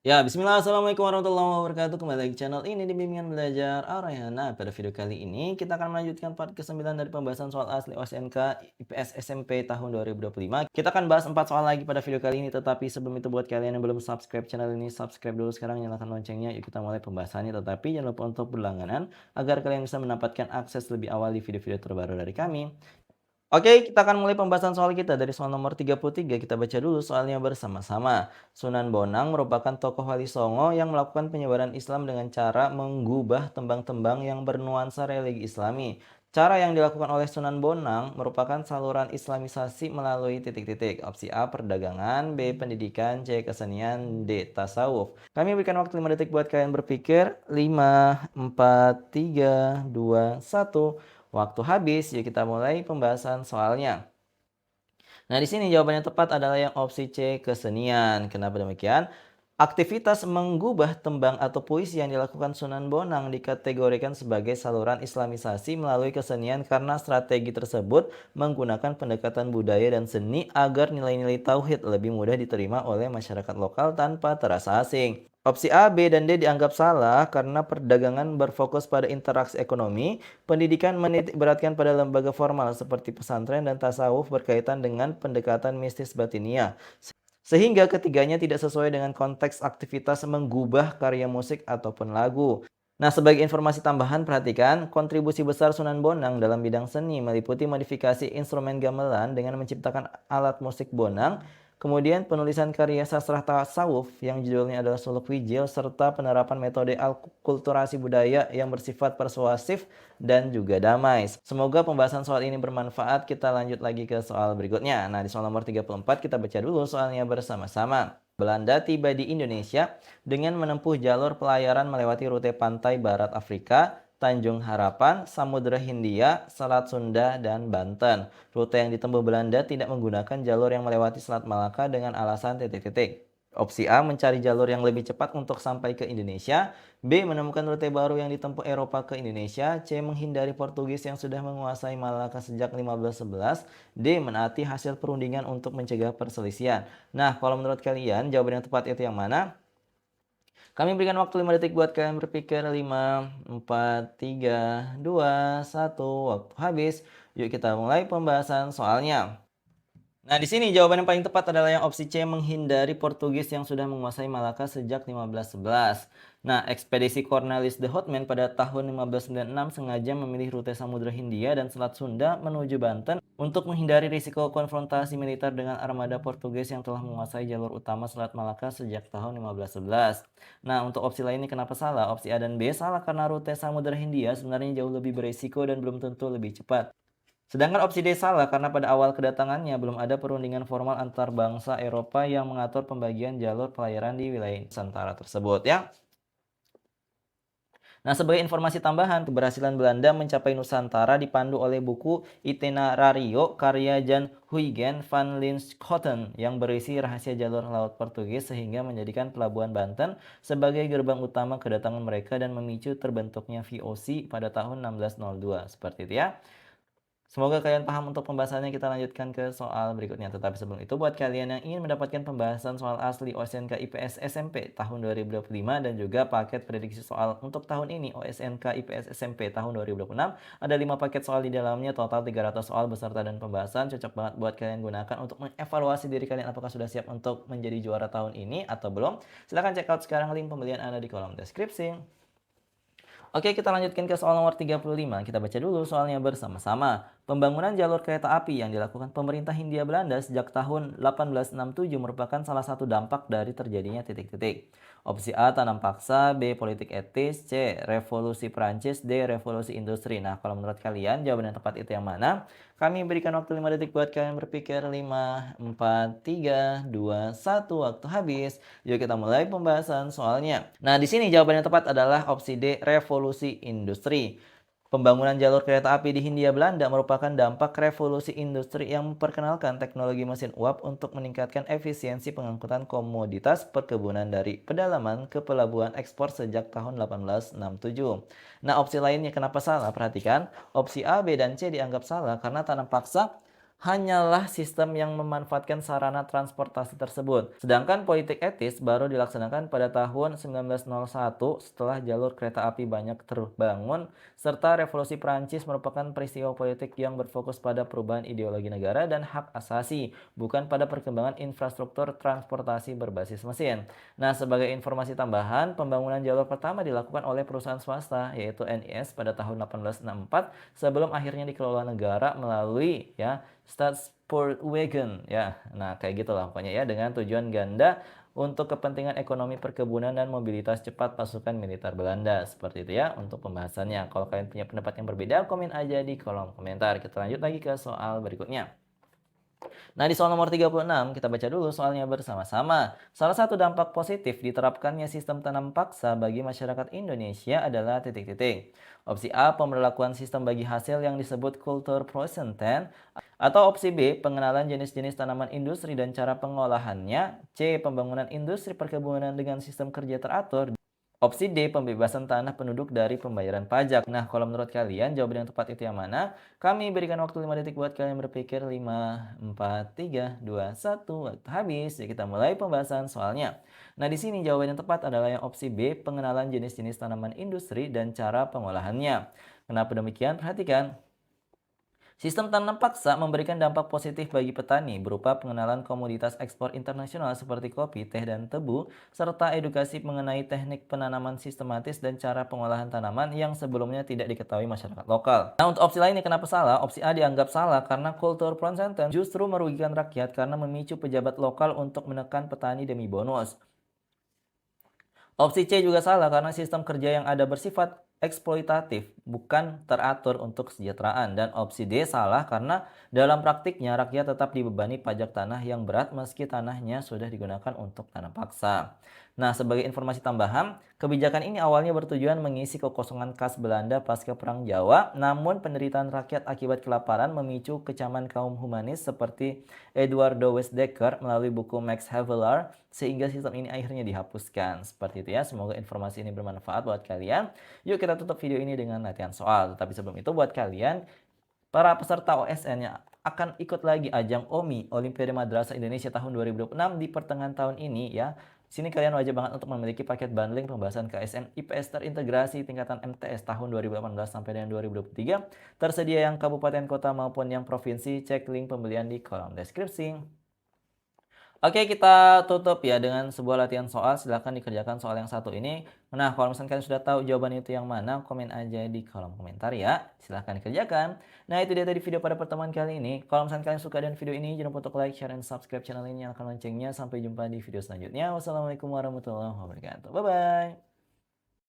Ya, bismillah, assalamualaikum warahmatullahi wabarakatuh. Kembali lagi di channel ini di Bimbingan Belajar Arayana. Pada video kali ini kita akan melanjutkan part ke-9 dari pembahasan soal asli OSNK IPS SMP tahun 2025. Kita akan bahas 4 soal lagi pada video kali ini, tetapi sebelum itu buat kalian yang belum subscribe channel ini, subscribe dulu sekarang, nyalakan loncengnya. Yuk kita mulai pembahasannya, tetapi jangan lupa untuk berlangganan agar kalian bisa mendapatkan akses lebih awal di video-video terbaru dari kami. Oke, kita akan mulai pembahasan soal kita dari soal nomor 33. Kita baca dulu soalnya bersama-sama. Sunan Bonang merupakan tokoh Wali Songo yang melakukan penyebaran Islam dengan cara menggubah tembang-tembang yang bernuansa religi Islami. Cara yang dilakukan oleh Sunan Bonang merupakan saluran Islamisasi melalui titik-titik. Opsi A, perdagangan, B, pendidikan, C, kesenian, D, tasawuf. Kami berikan waktu 5 detik buat kalian berpikir. 5, 4, 3, 2, 1. Waktu habis, yuk kita mulai pembahasan soalnya. Nah, di sini jawaban yang tepat adalah yang opsi C, kesenian. Kenapa demikian? Aktivitas menggubah tembang atau puisi yang dilakukan Sunan Bonang dikategorikan sebagai saluran Islamisasi melalui kesenian karena strategi tersebut menggunakan pendekatan budaya dan seni agar nilai-nilai tauhid lebih mudah diterima oleh masyarakat lokal tanpa terasa asing. Opsi A, B, dan D dianggap salah karena perdagangan berfokus pada interaksi ekonomi, pendidikan menitik beratkan pada lembaga formal seperti pesantren, dan tasawuf berkaitan dengan pendekatan mistis batinia. Sehingga ketiganya tidak sesuai dengan konteks aktivitas menggubah karya musik ataupun lagu. Nah, sebagai informasi tambahan, perhatikan kontribusi besar Sunan Bonang dalam bidang seni meliputi modifikasi instrumen gamelan dengan menciptakan alat musik bonang, kemudian penulisan karya sastra tasawuf yang judulnya adalah Suluk Wijil, serta penerapan metode alkulturasi budaya yang bersifat persuasif dan juga damai. Semoga pembahasan soal ini bermanfaat. Kita lanjut lagi ke soal berikutnya. Nah, di soal nomor 34 kita baca dulu soalnya bersama-sama. Belanda tiba di Indonesia dengan menempuh jalur pelayaran melewati rute pantai barat Afrika, Tanjung Harapan, Samudra Hindia, Selat Sunda, dan Banten. Rute yang ditempuh Belanda tidak menggunakan jalur yang melewati Selat Malaka dengan alasan titik-titik. Opsi A, mencari jalur yang lebih cepat untuk sampai ke Indonesia. B, menemukan rute baru yang ditempuh Eropa ke Indonesia. C, menghindari Portugis yang sudah menguasai Malaka sejak 1511. D, menaati hasil perundingan untuk mencegah perselisihan. Nah, kalau menurut kalian jawaban yang tepat itu yang mana? Kami berikan waktu 5 detik buat kalian berpikir. 5, 4, 3, 2, 1. Waktu habis. Yuk kita mulai pembahasan soalnya. Nah, di sini jawaban yang paling tepat adalah yang opsi C, menghindari Portugis yang sudah menguasai Malaka sejak 1511. Nah, ekspedisi Cornelis de Houtman pada tahun 1596 sengaja memilih rute Samudra Hindia dan Selat Sunda menuju Banten untuk menghindari risiko konfrontasi militer dengan armada Portugis yang telah menguasai jalur utama Selat Malaka sejak tahun 1511. Nah, untuk opsi lainnya kenapa salah? Opsi A dan B salah karena rute Samudra Hindia sebenarnya jauh lebih berisiko dan belum tentu lebih cepat. Sedangkan opsi D salah karena pada awal kedatangannya belum ada perundingan formal antar bangsa Eropa yang mengatur pembagian jalur pelayaran di wilayah Nusantara tersebut ya. Nah, sebagai informasi tambahan, keberhasilan Belanda mencapai Nusantara dipandu oleh buku Itinerario karya Jan Huygens van Linschoten yang berisi rahasia jalur laut Portugis sehingga menjadikan pelabuhan Banten sebagai gerbang utama kedatangan mereka dan memicu terbentuknya VOC pada tahun 1602. Seperti itu ya. Semoga kalian paham untuk pembahasannya. Kita lanjutkan ke soal berikutnya. Tetapi sebelum itu, buat kalian yang ingin mendapatkan pembahasan soal asli OSNK IPS SMP tahun 2025 dan juga paket prediksi soal untuk tahun ini OSNK IPS SMP tahun 2026, ada 5 paket soal di dalamnya, total 300 soal beserta dan pembahasan. Cocok banget buat kalian gunakan untuk mengevaluasi diri kalian apakah sudah siap untuk menjadi juara tahun ini atau belum. Silahkan check out sekarang link pembelian ada di kolom deskripsi. Oke, kita lanjutkan ke soal nomor 35. Kita baca dulu soalnya bersama-sama. Pembangunan jalur kereta api yang dilakukan pemerintah Hindia Belanda sejak tahun 1867 merupakan salah satu dampak dari terjadinya titik-titik. Opsi A, tanam paksa, B, politik etis, C, revolusi Prancis, D, revolusi industri. Nah, kalau menurut kalian jawaban yang tepat itu yang mana? Kami berikan waktu 5 detik buat kalian berpikir. 5, 4, 3, 2, 1. Waktu habis. Yuk kita mulai pembahasan soalnya. Nah, di sini jawaban yang tepat adalah opsi D, revolusi industri. Pembangunan jalur kereta api di Hindia Belanda merupakan dampak revolusi industri yang memperkenalkan teknologi mesin uap untuk meningkatkan efisiensi pengangkutan komoditas perkebunan dari pedalaman ke pelabuhan ekspor sejak tahun 1867. Nah, opsi lainnya kenapa salah? Perhatikan, opsi A, B, dan C dianggap salah karena tanam paksa hanyalah sistem yang memanfaatkan sarana transportasi tersebut. Sedangkan politik etis baru dilaksanakan pada tahun 1901 setelah jalur kereta api banyak terbangun, serta revolusi Prancis merupakan peristiwa politik yang berfokus pada perubahan ideologi negara dan hak asasi, bukan pada perkembangan infrastruktur transportasi berbasis mesin. Nah, sebagai informasi tambahan, pembangunan jalur pertama dilakukan oleh perusahaan swasta, yaitu NIS pada tahun 1864, sebelum akhirnya dikelola negara melalui Staatspoorwegen ya. Nah, kayak gitulah pokoknya ya, dengan tujuan ganda untuk kepentingan ekonomi perkebunan dan mobilitas cepat pasukan militer Belanda. Seperti itu ya untuk pembahasannya. Kalau kalian punya pendapat yang berbeda, komen aja di kolom komentar. Kita lanjut lagi ke soal berikutnya. Nah, di soal nomor 36, kita baca dulu soalnya bersama-sama. Salah satu dampak positif diterapkannya sistem tanam paksa bagi masyarakat Indonesia adalah titik-titik. Opsi A, pemberlakuan sistem bagi hasil yang disebut kultur prosenten. Atau opsi B, pengenalan jenis-jenis tanaman industri dan cara pengolahannya. C, pembangunan industri perkebunan dengan sistem kerja teratur. Opsi D, pembebasan tanah penduduk dari pembayaran pajak. Nah, kalau menurut kalian jawaban yang tepat itu yang mana? Kami berikan waktu 5 detik buat kalian berpikir. 5, 4, 3, 2, 1. Waktu habis. Jadi kita mulai pembahasan soalnya. Nah, di sini jawaban yang tepat adalah yang opsi B, pengenalan jenis-jenis tanaman industri dan cara pengolahannya. Kenapa demikian? Perhatikan. Sistem tanam paksa memberikan dampak positif bagi petani berupa pengenalan komoditas ekspor internasional seperti kopi, teh, dan tebu, serta edukasi mengenai teknik penanaman sistematis dan cara pengolahan tanaman yang sebelumnya tidak diketahui masyarakat lokal. Nah, untuk opsi lainnya kenapa salah? Opsi A dianggap salah karena kultur Pronsenten justru merugikan rakyat karena memicu pejabat lokal untuk menekan petani demi bonus. Opsi C juga salah karena sistem kerja yang ada bersifat eksploitatif, bukan teratur untuk kesejahteraan. Dan opsi D salah karena dalam praktiknya rakyat tetap dibebani pajak tanah yang berat meski tanahnya sudah digunakan untuk tanam paksa. Nah, sebagai informasi tambahan, kebijakan ini awalnya bertujuan mengisi kekosongan kas Belanda pasca Perang Jawa, namun penderitaan rakyat akibat kelaparan memicu kecaman kaum humanis seperti Eduardo Westdekker melalui buku Max Havelaar, sehingga sistem ini akhirnya dihapuskan. Seperti itu ya, semoga informasi ini bermanfaat buat kalian. Yuk kita tutup video ini dengan latihan soal. Tetapi sebelum itu buat kalian, para peserta OSN yang akan ikut lagi ajang OMI, Olimpiade Madrasah Indonesia tahun 2026 di pertengahan tahun ini ya. Sini kalian wajib banget untuk memiliki paket bundling pembahasan KSN IPS terintegrasi tingkatan MTS tahun 2018 sampai dengan 2023. Tersedia yang kabupaten, kota maupun yang provinsi. Cek link pembelian di kolom deskripsi. Oke, kita tutup ya dengan sebuah latihan soal. Silahkan dikerjakan soal yang satu ini. Nah, kalau misalkan kalian sudah tahu jawaban itu yang mana, komen aja di kolom komentar ya. Silahkan dikerjakan. Nah, itu dia tadi video pada pertemuan kali ini. Kalau misalkan kalian suka dengan video ini, jangan lupa untuk like, share, dan subscribe channel ini, nyalakan loncengnya. Sampai jumpa di video selanjutnya. Wassalamualaikum warahmatullahi wabarakatuh. Bye-bye.